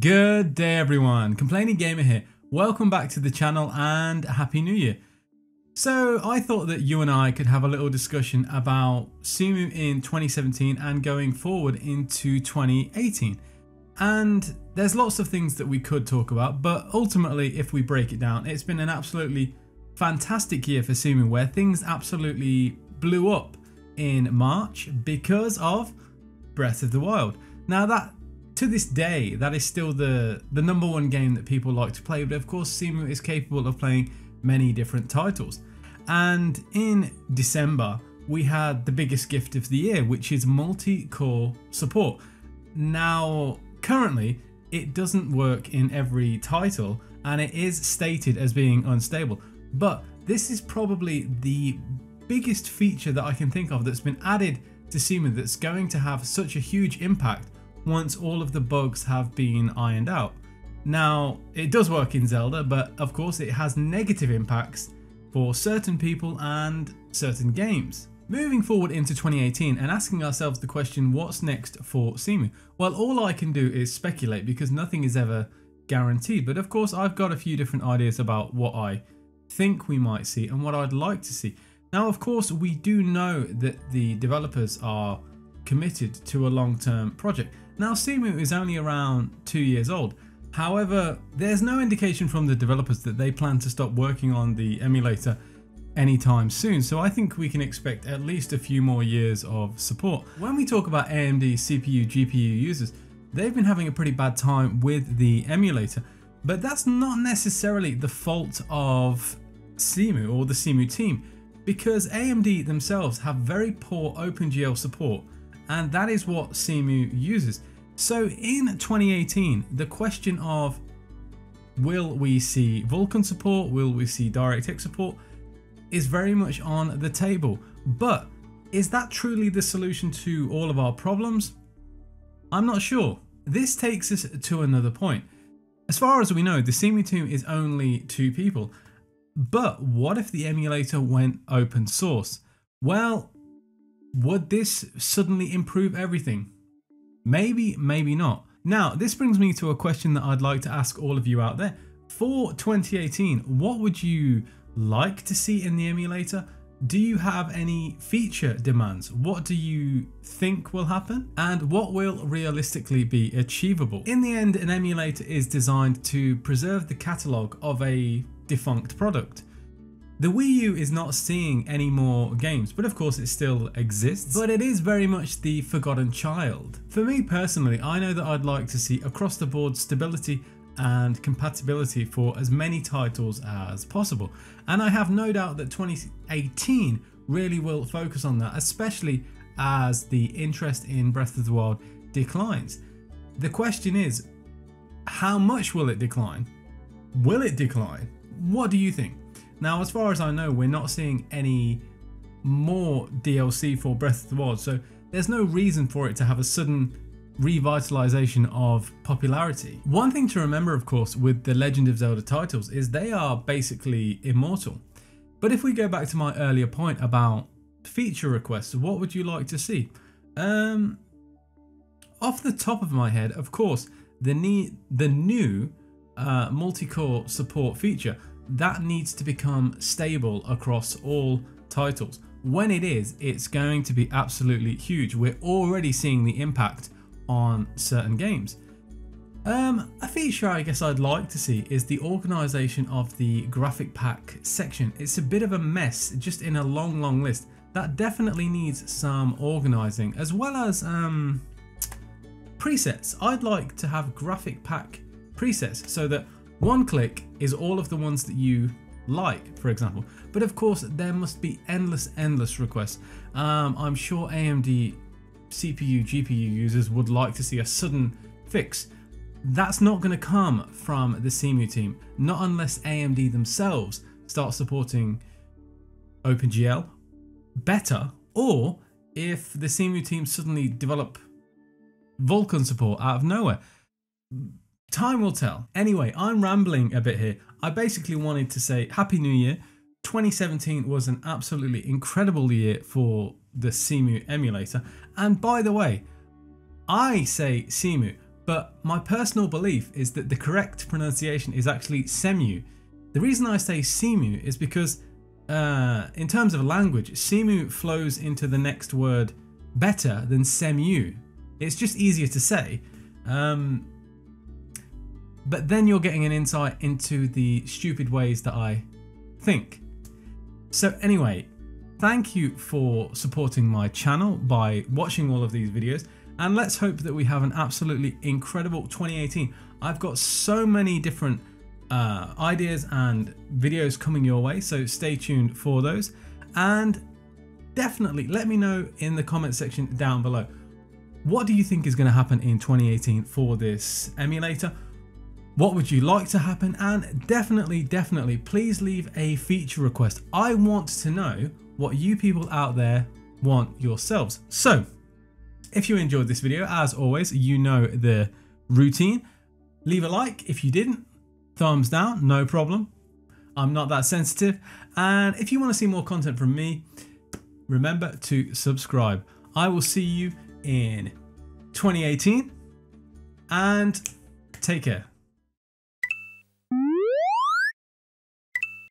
Good day everyone, Complaining Gamer here. Welcome back to the channel and Happy New Year. So I thought that you and I could have a little discussion about Cemu in 2017 and going forward into 2018. And there's lots of things that we could talk about, but ultimately if we break it down, it's been an absolutely fantastic year for Cemu where things absolutely blew up in March because of Breath of the Wild. Now that to this day, that is still the number one game that people like to play, but of course Cemu is capable of playing many different titles. And in December, we had the biggest gift of the year, which is multi-core support. Now, currently, it doesn't work in every title, and it is stated as being unstable. But this is probably the biggest feature that I can think of that's been added to Cemu that's going to have such a huge impact once all of the bugs have been ironed out. Now, it does work in Zelda, but of course it has negative impacts for certain people and certain games. Moving forward into 2018 and asking ourselves the question, what's next for Cemu? Well, all I can do is speculate because nothing is ever guaranteed, but of course I've got a few different ideas about what I think we might see and what I'd like to see. Now, of course, we do know that the developers are committed to a long-term project. Now, Cemu is only around 2 years old. However, there's no indication from the developers that they plan to stop working on the emulator anytime soon, so I think we can expect at least a few more years of support. When we talk about AMD CPU, GPU users, they've been having a pretty bad time with the emulator, but that's not necessarily the fault of Cemu or the Cemu team, because AMD themselves have very poor OpenGL support, and that is what Cemu uses. So in 2018, the question of will we see Vulkan support, will we see DirectX support is very much on the table. But is that truly the solution to all of our problems? I'm not sure. This takes us to another point. As far as we know, the Cemu team is only 2 people. But what if the emulator went open source? Well, would this suddenly improve everything? Maybe, maybe not. Now, this brings me to a question that I'd like to ask all of you out there. For 2018, what would you like to see in the emulator? Do you have any feature demands? What do you think will happen? And what will realistically be achievable? In the end, an emulator is designed to preserve the catalogue of a defunct product. The Wii U is not seeing any more games, but of course it still exists, but it is very much the forgotten child. For me personally, I know that I'd like to see across the board stability and compatibility for as many titles as possible. And I have no doubt that 2018 really will focus on that, especially as the interest in Breath of the Wild declines. The question is, how much will it decline? Will it decline? What do you think? Now, as far as I know, we're not seeing any more DLC for Breath of the Wild, so there's no reason for it to have a sudden revitalization of popularity. One thing to remember, of course, with the Legend of Zelda titles is they are basically immortal. But if we go back to my earlier point about feature requests, what would you like to see? Off the top of my head, of course, the new multi-core support feature, that needs to become stable across all titles. When it is, it's going to be absolutely huge. We're already seeing the impact on certain games. A feature I guess I'd like to see is the organization of the graphic pack section. It's a bit of a mess, just in a long list. That definitely needs some organizing, as well as presets. I'd like to have graphic pack presets so that one click is all of the ones that you like, for example. But of course, there must be endless requests. I'm sure AMD CPU, GPU users would like to see a sudden fix. That's not going to come from the Cemu team, not unless AMD themselves start supporting OpenGL better, or if the Cemu team suddenly develop Vulkan support out of nowhere. Time will tell. Anyway, I'm rambling a bit here. I basically wanted to say Happy New Year. 2017 was an absolutely incredible year for the Cemu emulator. And by the way, I say Cemu, but my personal belief is that the correct pronunciation is actually Cemu. The reason I say Cemu is because in terms of language, Cemu flows into the next word better than Cemu. It's just easier to say. But then you're getting an insight into the stupid ways that I think. So anyway, thank you for supporting my channel by watching all of these videos, and let's hope that we have an absolutely incredible 2018. I've got so many different ideas and videos coming your way, so stay tuned for those, and definitely let me know in the comment section down below, what do you think is going to happen in 2018 for this emulator? What would you like to happen? And definitely please leave a feature request. I want to know what you people out there want yourselves. So if you enjoyed this video, as always, you know the routine. Leave a like. If you didn't, thumbs down, no problem. I'm not that sensitive. And if you want to see more content from me, remember to subscribe. I will see you in 2018, and take care.